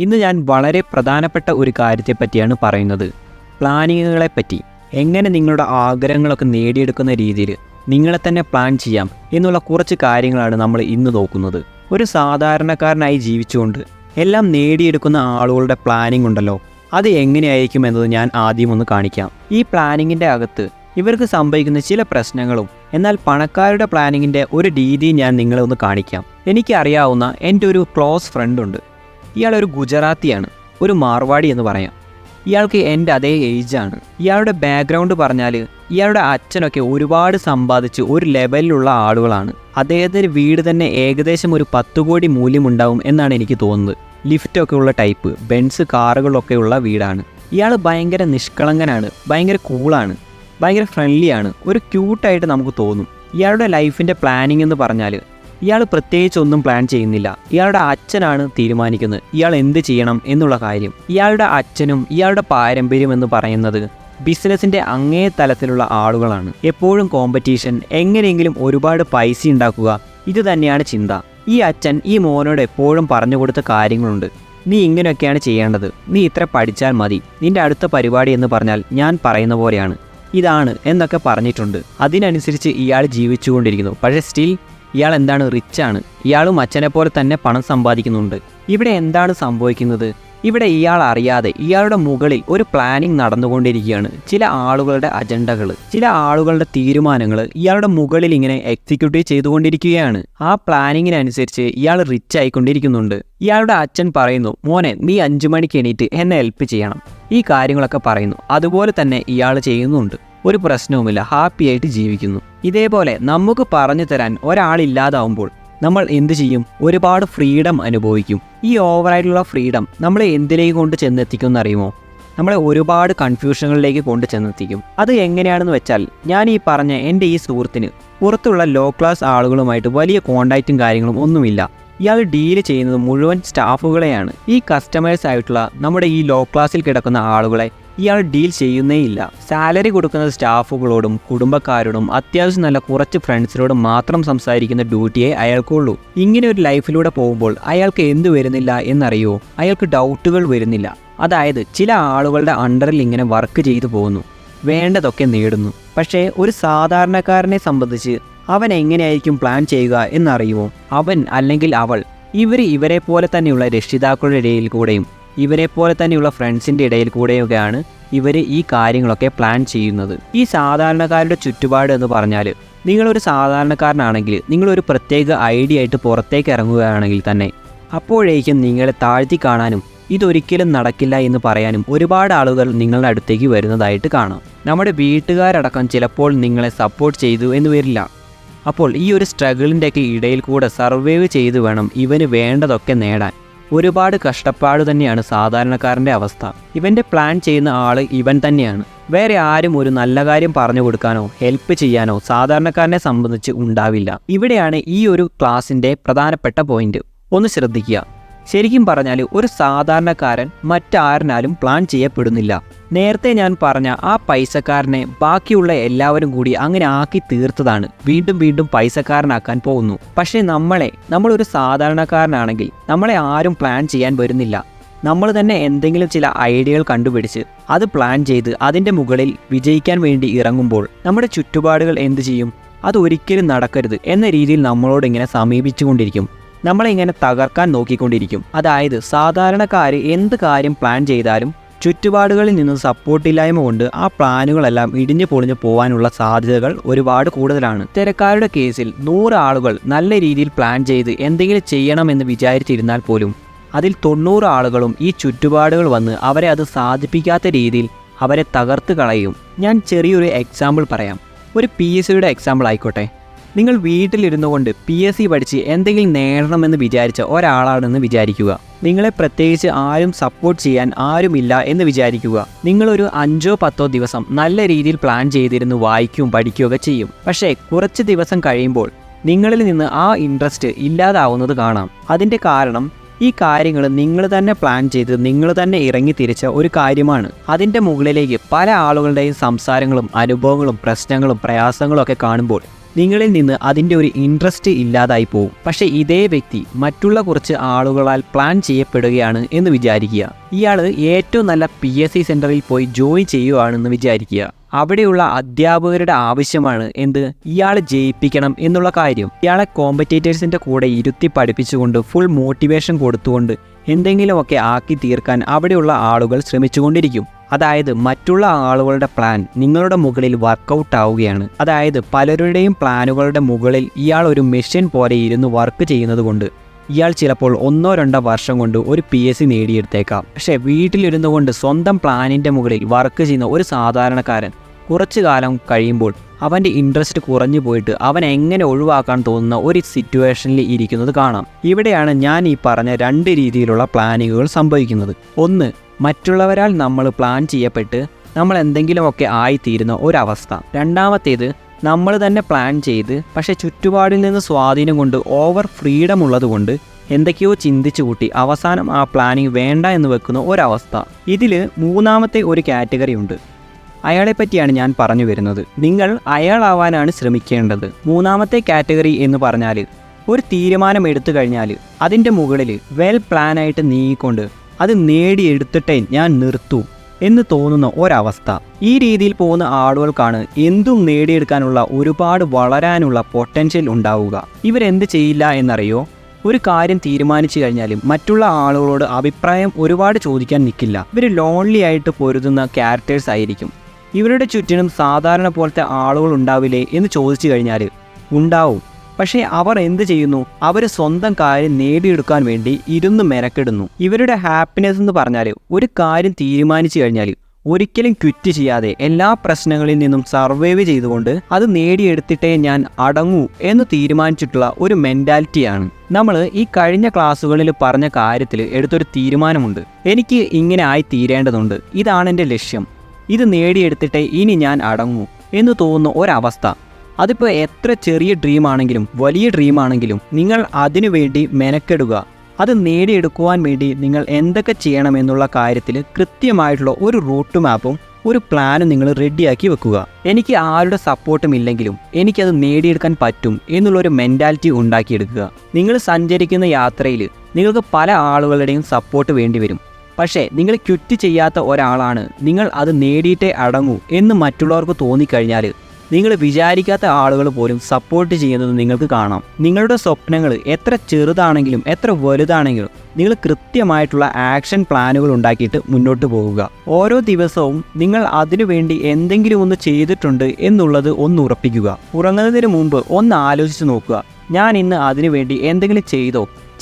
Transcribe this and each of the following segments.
ഇന്ന് ഞാൻ വളരെ പ്രധാനപ്പെട്ട ഒരു കാര്യത്തെപ്പറ്റിയാണ് പറയുന്നത്. പ്ലാനിങ്ങുകളെപ്പറ്റി. എങ്ങനെ നിങ്ങളുടെ ആഗ്രഹങ്ങളൊക്കെ നേടിയെടുക്കുന്ന രീതിയിൽ നിങ്ങളെ തന്നെ പ്ലാൻ ചെയ്യാം എന്നുള്ള കുറച്ച് കാര്യങ്ങളാണ് നമ്മൾ ഇന്ന് നോക്കുന്നത്. ഒരു സാധാരണക്കാരനായി ജീവിച്ചുകൊണ്ട് എല്ലാം നേടിയെടുക്കുന്ന ആളുകളുടെ പ്ലാനിംഗ് ഉണ്ടല്ലോ, അത് എങ്ങനെയായിരിക്കും എന്നത് ഞാൻ ആദ്യം ഒന്ന് കാണിക്കാം. ഈ പ്ലാനിങ്ങിൻ്റെ അകത്ത് ഇവർക്ക് സംഭവിക്കുന്ന ചില പ്രശ്നങ്ങളും എന്നാൽ പണക്കാരുടെ പ്ലാനിങ്ങിൻ്റെ ഒരു രീതി ഞാൻ നിങ്ങളെ ഒന്ന് കാണിക്കാം. എനിക്കറിയാവുന്ന എൻ്റെ ഒരു ക്ലോസ് ഫ്രണ്ട് ഉണ്ട്. ഇയാളൊരു ഗുജറാത്തിയാണ്, ഒരു മാർവാടി എന്ന് പറയാം. ഇയാൾക്ക് എൻ്റെ അതേ ഏജാണ്. ഇയാളുടെ ബാക്ക്ഗ്രൗണ്ട് പറഞ്ഞാൽ ഇയാളുടെ അച്ഛനൊക്കെ ഒരുപാട് സമ്പാദിച്ച് ഒരു ലെവലിലുള്ള ആളുകളാണ്. അദ്ദേഹത്തിൻ്റെ വീട് തന്നെ ഏകദേശം ഒരു 10 കോടി മൂല്യമുണ്ടാവും എന്നാണ് എനിക്ക് തോന്നുന്നത്. ലിഫ്റ്റൊക്കെ ഉള്ള ടൈപ്പ് ബെൻസ് കാറുകളൊക്കെ ഉള്ള വീടാണ്. ഇയാൾ ഭയങ്കര നിഷ്കളങ്കനാണ്, ഭയങ്കര കൂളാണ്, ഭയങ്കര ഫ്രണ്ട്ലിയാണ്, ഒരു ക്യൂട്ടായിട്ട് നമുക്ക് തോന്നും. ഇയാളുടെ ലൈഫിൻ്റെ പ്ലാനിങ് എന്ന് പറഞ്ഞാൽ ഇയാൾ പ്രത്യേകിച്ച് ഒന്നും പ്ലാൻ ചെയ്യുന്നില്ല. ഇയാളുടെ അച്ഛനാണ് തീരുമാനിക്കുന്നത് ഇയാൾ എന്ത് ചെയ്യണം എന്നുള്ള കാര്യം. ഇയാളുടെ അച്ഛനും ഇയാളുടെ പാരമ്പര്യം എന്ന് പറയുന്നത് ബിസിനസ്സിൻ്റെ അങ്ങേ തലത്തിലുള്ള ആളുകളാണ്. എപ്പോഴും കോമ്പറ്റീഷൻ, എങ്ങനെയെങ്കിലും ഒരുപാട് പൈസ ഉണ്ടാക്കുക, ഇത് തന്നെയാണ് ചിന്ത. ഈ അച്ഛൻ ഈ മോനോട് എപ്പോഴും പറഞ്ഞു കൊടുത്ത കാര്യങ്ങളുണ്ട്. നീ ഇങ്ങനെയൊക്കെയാണ് ചെയ്യേണ്ടത്, നീ ഇത്ര പഠിച്ചാൽ മതി, നിന്റെ അടുത്ത പരിപാടി എന്ന് പറഞ്ഞാൽ ഞാൻ പറയുന്ന പോലെയാണ്, ഇതാണ് എന്നൊക്കെ പറഞ്ഞിട്ടുണ്ട്. അതിനനുസരിച്ച് ഇയാൾ ജീവിച്ചുകൊണ്ടിരിക്കുന്നു. പക്ഷേ സ്റ്റിൽ ഇയാൾ എന്താണ്, റിച്ചാണ്. ഇയാളും അച്ഛനെ പോലെ തന്നെ പണം സമ്പാദിക്കുന്നുണ്ട്. ഇവിടെ എന്താണ് സംഭവിക്കുന്നത്? ഇവിടെ ഇയാൾ അറിയാതെ ഇയാളുടെ മുകളിൽ ഒരു പ്ലാനിങ് നടന്നുകൊണ്ടിരിക്കുകയാണ്. ചില ആളുകളുടെ അജണ്ടകൾ, ചില ആളുകളുടെ തീരുമാനങ്ങൾ ഇയാളുടെ മുകളിൽ ഇങ്ങനെ എക്സിക്യൂട്ടീവ് ചെയ്തുകൊണ്ടിരിക്കുകയാണ്. ആ പ്ലാനിങ്ങിനനുസരിച്ച് ഇയാൾ റിച്ച് ആയിക്കൊണ്ടിരിക്കുന്നുണ്ട്. ഇയാളുടെ അച്ഛൻ പറയുന്നു, മോനെ നീ 5 മണിക്ക് എണീറ്റ് എന്നെ ഹെൽപ്പ് ചെയ്യണം, ഈ കാര്യങ്ങളൊക്കെ പറയുന്നു. അതുപോലെ തന്നെ ഇയാൾ ചെയ്യുന്നുണ്ട്. ഒരു പ്രശ്നവുമില്ല, ഹാപ്പി ആയിട്ട് ജീവിക്കുന്നു. ഇതേപോലെ നമുക്ക് പറഞ്ഞു തരാൻ ഒരാളില്ലാതാവുമ്പോൾ നമ്മൾ എന്ത് ചെയ്യും? ഒരുപാട് ഫ്രീഡം അനുഭവിക്കും. ഈ ഓവറായിട്ടുള്ള ഫ്രീഡം നമ്മളെ എന്തിലേക്ക് കൊണ്ട് ചെന്നെത്തിക്കും എന്നറിയുമോ? നമ്മളെ ഒരുപാട് കൺഫ്യൂഷനുകളിലേക്ക് കൊണ്ട് ചെന്നെത്തിക്കും. അത് എങ്ങനെയാണെന്ന് വെച്ചാൽ, ഞാൻ ഈ പറഞ്ഞ എൻ്റെ ഈ സുഹൃത്തിന് പുറത്തുള്ള ലോ ക്ലാസ് ആളുകളുമായിട്ട് വലിയ കോണ്ടാക്റ്റും കാര്യങ്ങളും ഒന്നുമില്ല. ഇയാൾ ഡീല് ചെയ്യുന്നത് മുഴുവൻ സ്റ്റാഫുകളെയാണ്. ഈ കസ്റ്റമേഴ്സ് ആയിട്ടുള്ള നമ്മുടെ ഈ ലോ ക്ലാസ്സിൽ കിടക്കുന്ന ആളുകളെ ഇയാൾ ഡീൽ ചെയ്യുന്നേയില്ല. സാലറി കൊടുക്കുന്ന സ്റ്റാഫുകളോടും കുടുംബക്കാരോടും അത്യാവശ്യം നല്ല കുറച്ച് ഫ്രണ്ട്സിനോടും മാത്രം സംസാരിക്കുന്ന ഡ്യൂട്ടിയെ അയാൾക്കുള്ളൂ. ഇങ്ങനെ ഒരു ലൈഫിലൂടെ പോകുമ്പോൾ അയാൾക്ക് എന്ത് വരുന്നില്ല എന്നറിയോ? അയാൾക്ക് ഡൗട്ടുകൾ വരുന്നില്ല. അതായത് ചില ആളുകളുടെ അണ്ടറിൽ ഇങ്ങനെ വർക്ക് ചെയ്തു പോകുന്നു, വേണ്ടതൊക്കെ നേടുന്നു. പക്ഷേ ഒരു സാധാരണക്കാരനെ സംബന്ധിച്ച് അവൻ എങ്ങനെയായിരിക്കും പ്ലാൻ ചെയ്യുക എന്നറിയുമോ? അവൻ അല്ലെങ്കിൽ അവൾ ഇവരെ പോലെ തന്നെയുള്ള രക്ഷിതാക്കളുടെ ഇടയിൽ കൂടെയും ഇവരെ പോലെ തന്നെയുള്ള ഫ്രണ്ട്സിൻ്റെ ഇടയിൽ കൂടെയൊക്കെയാണ് ഇവർ ഈ കാര്യങ്ങളൊക്കെ പ്ലാൻ ചെയ്യുന്നത്. ഈ സാധാരണക്കാരുടെ ചുറ്റുപാട് എന്ന് പറഞ്ഞാൽ, നിങ്ങളൊരു സാധാരണക്കാരനാണെങ്കിൽ നിങ്ങളൊരു പ്രത്യേക ഐഡിയ ആയിട്ട് പുറത്തേക്ക് ഇറങ്ങുകയാണെങ്കിൽ തന്നെ അപ്പോഴേക്കും നിങ്ങളെ താഴ്ത്തി കാണാനും ഇതൊരിക്കലും നടക്കില്ല എന്ന് പറയാനും ഒരുപാട് ആളുകൾ നിങ്ങളുടെ അടുത്തേക്ക് വരുന്നതായിട്ട് കാണാം. നമ്മുടെ വീട്ടുകാരടക്കം ചിലപ്പോൾ നിങ്ങളെ സപ്പോർട്ട് ചെയ്തു എന്ന് വരില്ല. അപ്പോൾ ഈ ഒരു സ്ട്രഗിളിൻ്റെയൊക്കെ ഇടയിൽ കൂടെ സർവൈവ് ചെയ്ത് വേണം ഇവന് വേണ്ടതൊക്കെ നേടാൻ. ഒരുപാട് കഷ്ടപ്പാട് തന്നെയാണ് സാധാരണക്കാരൻ്റെ അവസ്ഥ. ഇവൻ്റെ പ്ലാൻ ചെയ്യുന്ന ആൾ ഇവൻ തന്നെയാണ്. വേറെ ആരും ഒരു നല്ല കാര്യം പറഞ്ഞു കൊടുക്കാനോ ഹെൽപ്പ് ചെയ്യാനോ സാധാരണക്കാരനെ സംബന്ധിച്ച് ഉണ്ടാവില്ല. ഇവിടെയാണ് ഈ ഒരു ക്ലാസിൻ്റെ പ്രധാനപ്പെട്ട പോയിന്റ്. ഒന്ന് ശ്രദ്ധിക്കുക. ശരിക്കും പറഞ്ഞാൽ ഒരു സാധാരണക്കാരൻ മറ്റാരനാലും പ്ലാൻ ചെയ്യപ്പെടുന്നില്ല. നേരത്തെ ഞാൻ പറഞ്ഞ ആ പൈസക്കാരനെ ബാക്കിയുള്ള എല്ലാവരും കൂടി അങ്ങനെ ആക്കി തീർത്തതാണ് വീണ്ടും വീണ്ടും പൈസക്കാരനാക്കാൻ പോകുന്നു. പക്ഷേ നമ്മളൊരു സാധാരണക്കാരനാണെങ്കിൽ നമ്മളെ ആരും പ്ലാൻ ചെയ്യാൻ വരുന്നില്ല. നമ്മൾ തന്നെ എന്തെങ്കിലും ചില ഐഡിയകൾ കണ്ടുപിടിച്ച് അത് പ്ലാൻ ചെയ്ത് അതിൻ്റെ മുകളിൽ വിജയിക്കാൻ വേണ്ടി ഇറങ്ങുമ്പോൾ നമ്മുടെ ചുറ്റുപാടുകൾ എന്ത് ചെയ്യും? അതൊരിക്കലും നടക്കരുത് എന്ന രീതിയിൽ നമ്മളോട് ഇങ്ങനെ സമീപിച്ചുകൊണ്ടിരിക്കും. നമ്മളെ ഇങ്ങനെ തകർക്കാൻ നോക്കിക്കൊണ്ടിരിക്കും. അതായത് സാധാരണക്കാർ എന്ത് കാര്യം പ്ലാൻ ചെയ്താലും ചുറ്റുപാടുകളിൽ നിന്ന് സപ്പോർട്ടില്ലായ്മ കൊണ്ട് ആ പ്ലാനുകളെല്ലാം ഇടിഞ്ഞു പൊളിഞ്ഞു പോകാനുള്ള സാധ്യതകൾ ഒരുപാട് കൂടുതലാണ്. ഇത്തരക്കാരുടെ കേസിൽ 100 ആളുകൾ നല്ല രീതിയിൽ പ്ലാൻ ചെയ്ത് എന്തെങ്കിലും ചെയ്യണമെന്ന് വിചാരിച്ചിരുന്നാൽ പോലും അതിൽ 90 ആളുകളും ഈ ചുറ്റുപാടുകൾ വന്ന് അവരെ അത് സാധിപ്പിക്കാത്ത രീതിയിൽ അവരെ തകർത്ത് കളയും. ഞാൻ ചെറിയൊരു എക്സാമ്പിൾ പറയാം. ഒരു PSCയുടെ എക്സാമ്പിൾ ആയിക്കോട്ടെ. നിങ്ങൾ വീട്ടിലിരുന്നു കൊണ്ട് PSC പഠിച്ച് എന്തെങ്കിലും നേടണമെന്ന് വിചാരിച്ച ഒരാളാണെന്ന് വിചാരിക്കുക. നിങ്ങളെ പ്രത്യേകിച്ച് ആരും സപ്പോർട്ട് ചെയ്യാൻ ആരുമില്ല എന്ന് വിചാരിക്കുക. നിങ്ങളൊരു 5-10 ദിവസം നല്ല രീതിയിൽ പ്ലാൻ ചെയ്തിരുന്ന് വായിക്കുകയും പഠിക്കുകയൊക്കെ ചെയ്യും. പക്ഷേ കുറച്ച് ദിവസം കഴിയുമ്പോൾ നിങ്ങളിൽ നിന്ന് ആ ഇൻട്രസ്റ്റ് ഇല്ലാതാവുന്നത് കാണാം. അതിൻ്റെ കാരണം ഈ കാര്യങ്ങൾ നിങ്ങൾ തന്നെ പ്ലാൻ ചെയ്ത് നിങ്ങൾ തന്നെ ഇറങ്ങി തിരിച്ച ഒരു കാര്യമാണ്. അതിൻ്റെ മുകളിലേക്ക് പല ആളുകളുടെയും സംസാരങ്ങളും അനുഭവങ്ങളും പ്രശ്നങ്ങളും പ്രയാസങ്ങളും ഒക്കെ കാണുമ്പോൾ നിങ്ങളിൽ നിന്ന് അതിൻ്റെ ഒരു ഇൻട്രസ്റ്റ് ഇല്ലാതായി പോകും. പക്ഷേ ഇതേ വ്യക്തി മറ്റുള്ള കുറച്ച് ആളുകളാൽ പ്ലാൻ ചെയ്യപ്പെടുകയാണ് എന്ന് വിചാരിക്കുക. ഇയാൾ ഏറ്റവും നല്ല PSC സെൻറ്ററിൽ പോയി ജോയിൻ ചെയ്യുകയാണെന്ന് വിചാരിക്കുക. അവിടെയുള്ള അധ്യാപകരുടെ ആവശ്യമാണ് ഇയാളെ ജയിപ്പിക്കണം എന്നുള്ള കാര്യം. ഇയാളെ കോമ്പറ്റേറ്റേഴ്സിൻ്റെ കൂടെ ഇരുത്തി പഠിപ്പിച്ചുകൊണ്ട് ഫുൾ മോട്ടിവേഷൻ കൊടുത്തുകൊണ്ട് എന്തെങ്കിലുമൊക്കെ ആക്കി തീർക്കാൻ അവിടെയുള്ള ആളുകൾ ശ്രമിച്ചുകൊണ്ടിരിക്കും. അതായത് മറ്റുള്ള ആളുകളുടെ പ്ലാൻ നിങ്ങളുടെ മുകളിൽ വർക്കൗട്ട് ആവുകയാണ്. അതായത് പലരുടെയും പ്ലാനുകളുടെ മുകളിൽ ഇയാൾ ഒരു മെഷീൻ പോലെ ഇരുന്ന് വർക്ക് ചെയ്യുന്നത് കൊണ്ട് ഇയാൾ ചിലപ്പോൾ 1-2 വർഷം കൊണ്ട് ഒരു PSC നേടിയെടുത്തേക്കാം. പക്ഷേ വീട്ടിലിരുന്നു കൊണ്ട് സ്വന്തം പ്ലാനിൻ്റെ മുകളിൽ വർക്ക് ചെയ്യുന്ന ഒരു സാധാരണക്കാരൻ കുറച്ചു കാലം കഴിയുമ്പോൾ അവൻ്റെ ഇൻട്രസ്റ്റ് കുറഞ്ഞു പോയിട്ട് അവൻ എങ്ങനെ ഒഴിവാക്കാൻ തോന്നുന്ന ഒരു സിറ്റുവേഷനിൽ ഇരിക്കുന്നത് കാണാം. ഇവിടെയാണ് ഞാൻ ഈ പറഞ്ഞ 2 രീതിയിലുള്ള പ്ലാനിങ്ങുകൾ സംഭവിക്കുന്നത്. ഒന്ന്, മറ്റുള്ളവരാൽ നമ്മൾ പ്ലാൻ ചെയ്യപ്പെട്ട് നമ്മൾ എന്തെങ്കിലുമൊക്കെ ആയിത്തീരുന്ന ഒരവസ്ഥ. രണ്ടാമത്തേത്, നമ്മൾ തന്നെ പ്ലാൻ ചെയ്ത് പക്ഷേ ചുറ്റുപാടിൽ നിന്ന് സ്വാധീനം കൊണ്ട് ഓവർ ഫ്രീഡം ഉള്ളതുകൊണ്ട് എന്തൊക്കെയോ ചിന്തിച്ചു കൂട്ടി അവസാനം ആ പ്ലാനിങ് വേണ്ട എന്ന് വെക്കുന്ന ഒരവസ്ഥ. ഇതിൽ മൂന്നാമത്തെ ഒരു കാറ്റഗറി ഉണ്ട്. അയാളെ പറ്റിയാണ് ഞാൻ പറഞ്ഞു വരുന്നത്. നിങ്ങൾ അയാളാവാനാണ് ശ്രമിക്കേണ്ടത്. മൂന്നാമത്തെ കാറ്റഗറി എന്ന് പറഞ്ഞാൽ ഒരു തീരുമാനം എടുത്തു കഴിഞ്ഞാൽ അതിൻ്റെ മുകളിൽ വെൽ പ്ലാനായിട്ട് നീങ്ങിക്കൊണ്ട് അത് നേടിയെടുത്തിട്ടേ ഞാൻ നിർത്തൂ എന്ന് തോന്നുന്ന ഒരവസ്ഥ. ഈ രീതിയിൽ പോകുന്ന ആളുകൾക്കാണ് എന്തും നേടിയെടുക്കാനുള്ള ഒരുപാട് വളരാനുള്ള പൊട്ടൻഷ്യൽ ഉണ്ടാവുക. ഇവരെന്ത് ചെയ്യില്ല എന്നറിയോ? ഒരു കാര്യം തീരുമാനിച്ചു കഴിഞ്ഞാലും മറ്റുള്ള ആളുകളോട് അഭിപ്രായം ഒരുപാട് ചോദിക്കാൻ നിൽക്കില്ല. ഇവർ ലോൺലി ആയിട്ട് പൊരുതുന്ന ക്യാരക്ടേഴ്സ് ആയിരിക്കും. ഇവരുടെ ചുറ്റിനും സാധാരണ പോലത്തെ ആളുകൾ ഉണ്ടാവില്ലേ എന്ന് ചോദിച്ചു കഴിഞ്ഞാൽ ഉണ്ടാവും. പക്ഷേ അവർ എന്ത് ചെയ്യുന്നു? അവർ സ്വന്തം കാര്യം നേടിയെടുക്കാൻ വേണ്ടി ഇരുന്ന് മെനക്കെടുന്നു. ഇവരുടെ ഹാപ്പിനെസ് എന്ന് പറഞ്ഞാൽ ഒരു കാര്യം തീരുമാനിച്ചു കഴിഞ്ഞാൽ ഒരിക്കലും ക്വിറ്റ് ചെയ്യാതെ എല്ലാ പ്രശ്നങ്ങളിൽ നിന്നും സർവൈവ് ചെയ്തുകൊണ്ട് അത് നേടിയെടുത്തിട്ടേ ഞാൻ അടങ്ങൂ എന്ന് തീരുമാനിച്ചിട്ടുള്ള ഒരു മെൻറ്റാലിറ്റിയാണ്. നമ്മൾ ഈ കഴിഞ്ഞ ക്ലാസ്സുകളിൽ പറഞ്ഞ കാര്യത്തിൽ എടുത്തൊരു തീരുമാനമുണ്ട്. എനിക്ക് ഇങ്ങനെ ആയി തീരേണ്ടതുണ്ട്, ഇതാണ് എൻ്റെ ലക്ഷ്യം, ഇത് നേടിയെടുത്തിട്ടേ ഇനി ഞാൻ അടങ്ങൂ എന്ന് തോന്നുന്ന ഒരവസ്ഥ. അതിപ്പോൾ എത്ര ചെറിയ ഡ്രീമാണെങ്കിലും വലിയ ഡ്രീമാണെങ്കിലും നിങ്ങൾ അതിനു വേണ്ടി മെനക്കെടുക. അത് നേടിയെടുക്കുവാൻ വേണ്ടി നിങ്ങൾ എന്തൊക്കെ ചെയ്യണമെന്നുള്ള കാര്യത്തിൽ കൃത്യമായിട്ടുള്ള ഒരു റൂട്ട് മാപ്പും ഒരു പ്ലാനും നിങ്ങൾ റെഡിയാക്കി വെക്കുക. എനിക്ക് ആരുടെ സപ്പോർട്ടും ഇല്ലെങ്കിലും എനിക്കത് നേടിയെടുക്കാൻ പറ്റും എന്നുള്ളൊരു മെൻറ്റാലിറ്റി ഉണ്ടാക്കിയെടുക്കുക. നിങ്ങൾ സഞ്ചരിക്കുന്ന യാത്രയിൽ നിങ്ങൾക്ക് പല ആളുകളുടെയും സപ്പോർട്ട് വേണ്ടി വരും. പക്ഷേ നിങ്ങൾ ക്വിറ്റ് ചെയ്യാത്ത ഒരാളാണ്, നിങ്ങൾ അത് നേടിയിട്ടേ അടങ്ങൂ എന്ന് മറ്റുള്ളവർക്ക് തോന്നിക്കഴിഞ്ഞാൽ നിങ്ങൾ വിചാരിക്കാത്ത ആളുകൾ പോലും സപ്പോർട്ട് ചെയ്യുന്നത് നിങ്ങൾക്ക് കാണാം. നിങ്ങളുടെ സ്വപ്നങ്ങൾ എത്ര ചെറുതാണെങ്കിലും എത്ര വലുതാണെങ്കിലും നിങ്ങൾ കൃത്യമായിട്ടുള്ള ആക്ഷൻ പ്ലാനുകൾ ഉണ്ടാക്കിയിട്ട് മുന്നോട്ട് പോകുക. ഓരോ ദിവസവും നിങ്ങൾ അതിനുവേണ്ടി എന്തെങ്കിലും ഒന്ന് ചെയ്തിട്ടുണ്ട് എന്നുള്ളത് ഒന്ന് ഉറപ്പിക്കുക. ഉറങ്ങുന്നതിന് മുമ്പ് ഒന്ന് ആലോചിച്ച് നോക്കുക, ഞാൻ ഇന്ന് അതിനുവേണ്ടി എന്തെങ്കിലും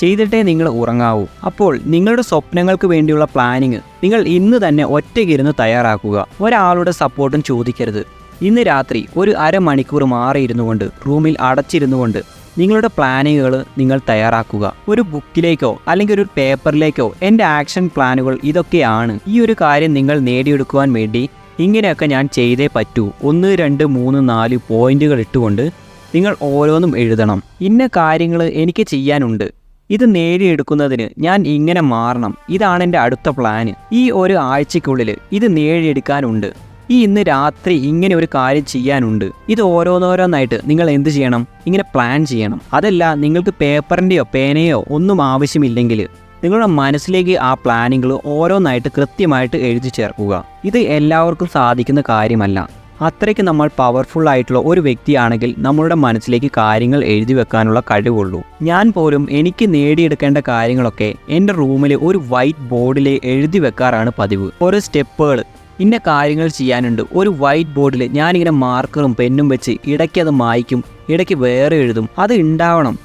ചെയ്തിട്ടേ നിങ്ങൾ ഉറങ്ങാവൂ. അപ്പോൾ നിങ്ങളുടെ സ്വപ്നങ്ങൾക്ക് വേണ്ടിയുള്ള പ്ലാനിങ് നിങ്ങൾ ഇന്ന് തന്നെ ഒറ്റയ്ക്കിരുന്ന് തയ്യാറാക്കുക. ഒരാളുടെ സപ്പോർട്ടും ചോദിക്കരുത്. ഇന്ന് രാത്രി ഒരു അരമണിക്കൂർ മാറിയിരുന്നു കൊണ്ട് റൂമിൽ അടച്ചിരുന്നു കൊണ്ട് നിങ്ങളുടെ പ്ലാനിങ്ങുകൾ നിങ്ങൾ തയ്യാറാക്കുക. ഒരു ബുക്കിലേക്കോ അല്ലെങ്കിൽ ഒരു പേപ്പറിലേക്കോ എൻ്റെ ആക്ഷൻ പ്ലാനുകൾ ഇതൊക്കെയാണ്, ഈ ഒരു കാര്യം നിങ്ങൾ നേടിയെടുക്കുവാൻ വേണ്ടി ഇങ്ങനെയൊക്കെ ഞാൻ ചെയ്തേ പറ്റൂ, 1 2 3 4 പോയിന്റുകൾ ഇട്ടുകൊണ്ട് നിങ്ങൾ ഓരോന്നും എഴുതണം. ഇന്ന കാര്യങ്ങൾ എനിക്ക് ചെയ്യാനുണ്ട്, ഇത് നേടിയെടുക്കുന്നതിന് ഞാൻ ഇങ്ങനെ മാറണം, ഇതാണ് എൻ്റെ അടുത്ത പ്ലാന്, ഈ ഒരു ആഴ്ചയ്ക്കുള്ളിൽ ഇത് നേടിയെടുക്കാനുണ്ട്, ഇന്ന് രാത്രി ഇങ്ങനെ ഒരു കാര്യം ചെയ്യാനുണ്ട്. ഇത് ഓരോന്നോരോന്നായിട്ട് നിങ്ങൾ എന്ത് ചെയ്യണം? ഇങ്ങനെ പ്ലാൻ ചെയ്യണം. അതല്ല നിങ്ങൾക്ക് പേപ്പറിൻ്റെയോ പേനയോ ഒന്നും ആവശ്യമില്ലെങ്കിൽ നിങ്ങളുടെ മനസ്സിലേക്ക് ആ പ്ലാനിങ്ങൾ ഓരോന്നായിട്ട് കൃത്യമായിട്ട് എഴുതി ചേർക്കുക. ഇത് എല്ലാവർക്കും സാധിക്കുന്ന കാര്യമല്ല. അത്രയ്ക്ക് നമ്മൾ പവർഫുൾ ആയിട്ടുള്ള ഒരു വ്യക്തിയാണെങ്കിൽ നമ്മളുടെ മനസ്സിലേക്ക് കാര്യങ്ങൾ എഴുതി വെക്കാനുള്ള കഴിവുള്ളൂ. ഞാൻ പോലും എനിക്ക് നേടിയെടുക്കേണ്ട കാര്യങ്ങളൊക്കെ എൻ്റെ റൂമിൽ ഒരു വൈറ്റ് ബോർഡിൽ എഴുതി വെക്കാറാണ് പതിവ്. ഓരോ സ്റ്റെപ്പുകൾ, ഇന്ന കാര്യങ്ങൾ ചെയ്യാനുണ്ട്, ഒരു വൈറ്റ് ബോർഡിൽ ഞാനിങ്ങനെ മാർക്കറും പെന്നും വെച്ച് ഇടയ്ക്ക് അത് മായ്ക്കും, ഇടയ്ക്ക് വേറെ എഴുതും. അത് ഉണ്ടാവണം.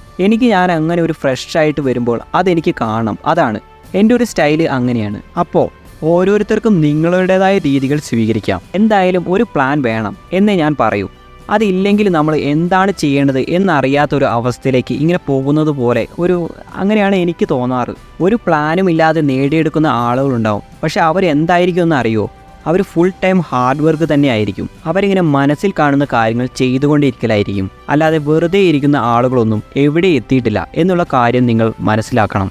ഞാൻ അങ്ങനെ ഒരു ഫ്രഷ് ആയിട്ട് വരുമ്പോൾ അതെനിക്ക് കാണണം. അതാണ് എൻ്റെ ഒരു സ്റ്റൈല്, അങ്ങനെയാണ്. അപ്പോൾ ഓരോരുത്തർക്കും നിങ്ങളുടേതായ രീതികൾ സ്വീകരിക്കാം. എന്തായാലും ഒരു പ്ലാൻ വേണം എന്നേ ഞാൻ പറയൂ. അതില്ലെങ്കിൽ നമ്മൾ എന്താണ് ചെയ്യേണ്ടത് എന്നറിയാത്തൊരു അവസ്ഥയിലേക്ക് ഇങ്ങനെ പോകുന്നത് പോലെ അങ്ങനെയാണ് എനിക്ക് തോന്നാറ്. ഒരു പ്ലാനും ഇല്ലാതെ നേടിയെടുക്കുന്ന ആളുകളുണ്ടാവും. പക്ഷെ അവരെന്തായിരിക്കും എന്ന് അറിയുമോ? അവർ ഫുൾ ടൈം ഹാർഡ് വർക്ക് തന്നെ ആയിരിക്കും. അവരിങ്ങനെ മനസ്സിൽ കാണുന്ന കാര്യങ്ങൾ ചെയ്തുകൊണ്ടിരിക്കലായിരിക്കും. അല്ലാതെ വെറുതെ ഇരിക്കുന്ന ആളുകളൊന്നും എവിടെ എത്തിയിട്ടില്ല എന്നുള്ള കാര്യം നിങ്ങൾ മനസ്സിലാക്കണം.